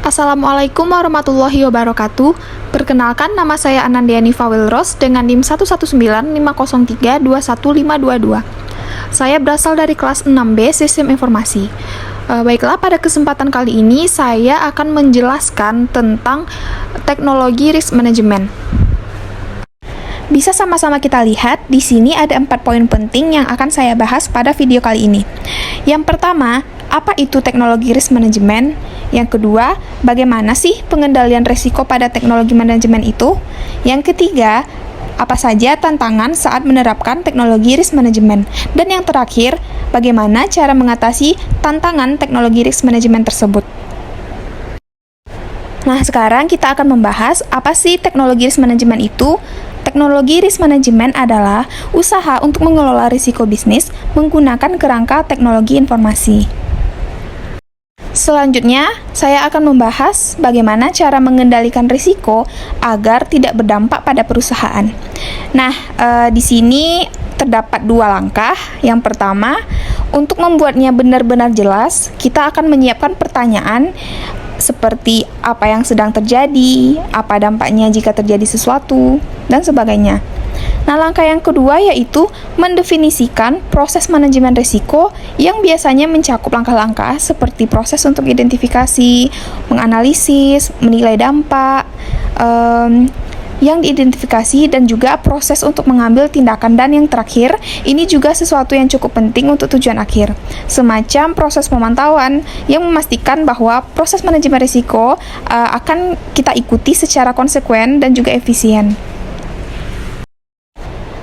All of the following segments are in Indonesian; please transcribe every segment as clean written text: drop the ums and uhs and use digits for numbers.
Assalamualaikum warahmatullahi wabarakatuh. Perkenalkan, nama saya Anandiani Fawilros dengan NIM 11950321522. Saya berasal dari kelas 6B Sistem Informasi. Baiklah, pada kesempatan kali ini saya akan menjelaskan tentang teknologi risk management. Bisa sama-sama kita lihat, di sini ada 4 poin penting yang akan saya bahas pada video kali ini. Yang pertama, apa itu teknologi risk management? Yang kedua, bagaimana sih pengendalian risiko pada teknologi manajemen itu? Yang ketiga, apa saja tantangan saat menerapkan teknologi risk management? Dan yang terakhir, bagaimana cara mengatasi tantangan teknologi risk management tersebut? Nah, sekarang kita akan membahas apa sih teknologi risk management itu. Teknologi risk management adalah usaha untuk mengelola risiko bisnis menggunakan kerangka teknologi informasi. Selanjutnya, saya akan membahas bagaimana cara mengendalikan risiko agar tidak berdampak pada perusahaan. Nah, di sini terdapat 2 langkah. Yang pertama, untuk membuatnya benar-benar jelas, kita akan menyiapkan pertanyaan seperti apa yang sedang terjadi, apa dampaknya jika terjadi sesuatu, dan sebagainya. Nah, langkah yang kedua yaitu mendefinisikan proses manajemen risiko yang biasanya mencakup langkah-langkah seperti proses untuk identifikasi, menganalisis, menilai dampak, yang diidentifikasi, dan juga proses untuk mengambil tindakan. Dan yang terakhir, ini juga sesuatu yang cukup penting untuk tujuan akhir, semacam proses pemantauan yang memastikan bahwa proses manajemen risiko akan kita ikuti secara konsekuen dan juga efisien.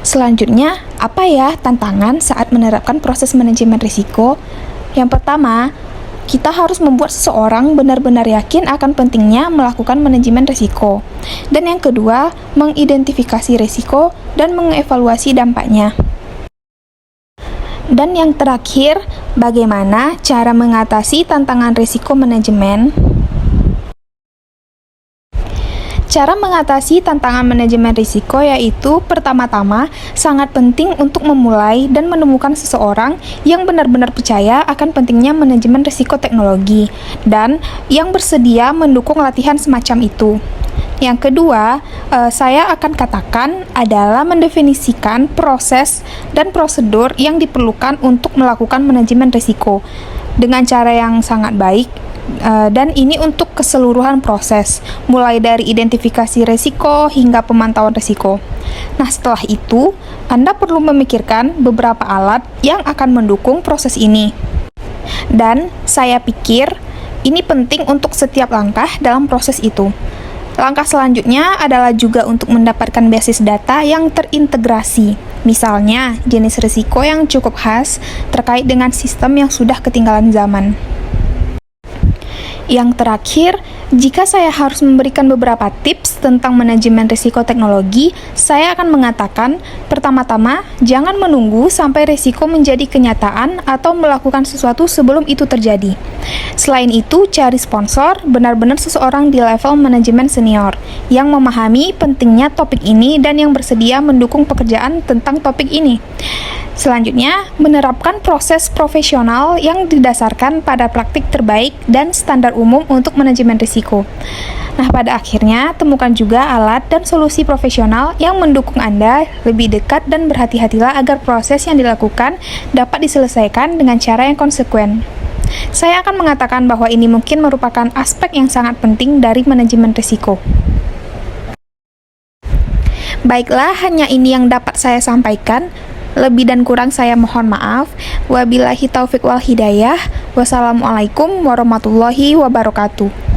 Selanjutnya, apa ya tantangan saat menerapkan proses manajemen risiko? Yang pertama, kita harus membuat seseorang benar-benar yakin akan pentingnya melakukan manajemen risiko. Dan yang kedua, mengidentifikasi risiko dan mengevaluasi dampaknya. Dan yang terakhir, bagaimana cara mengatasi tantangan risiko manajemen? Cara mengatasi tantangan manajemen risiko yaitu pertama-tama sangat penting untuk memulai dan menemukan seseorang yang benar-benar percaya akan pentingnya manajemen risiko teknologi dan yang bersedia mendukung latihan semacam itu. Yang kedua, saya akan katakan adalah mendefinisikan proses dan prosedur yang diperlukan untuk melakukan manajemen risiko dengan cara yang sangat baik. Dan ini untuk keseluruhan proses, mulai dari identifikasi risiko hingga pemantauan risiko. Nah, setelah itu, Anda perlu memikirkan beberapa alat yang akan mendukung proses ini. Dan saya pikir ini penting untuk setiap langkah dalam proses itu. Langkah selanjutnya adalah juga untuk mendapatkan basis data yang terintegrasi. Misalnya, jenis risiko yang cukup khas terkait dengan sistem yang sudah ketinggalan zaman. Yang terakhir, jika saya harus memberikan beberapa tips tentang manajemen risiko teknologi, saya akan mengatakan, pertama-tama, jangan menunggu sampai risiko menjadi kenyataan atau melakukan sesuatu sebelum itu terjadi. Selain itu, cari sponsor, benar-benar seseorang di level manajemen senior, yang memahami pentingnya topik ini dan yang bersedia mendukung pekerjaan tentang topik ini. Selanjutnya, menerapkan proses profesional yang didasarkan pada praktik terbaik dan standar umum untuk manajemen risiko. Nah, pada akhirnya, temukan juga alat dan solusi profesional yang mendukung Anda lebih dekat dan berhati-hatilah agar proses yang dilakukan dapat diselesaikan dengan cara yang konsekuen. Saya akan mengatakan bahwa ini mungkin merupakan aspek yang sangat penting dari manajemen risiko. Baiklah, hanya ini yang dapat saya sampaikan. Lebih dan kurang saya mohon maaf. Wabillahi taufik wal hidayah. Wassalamualaikum warahmatullahi wabarakatuh.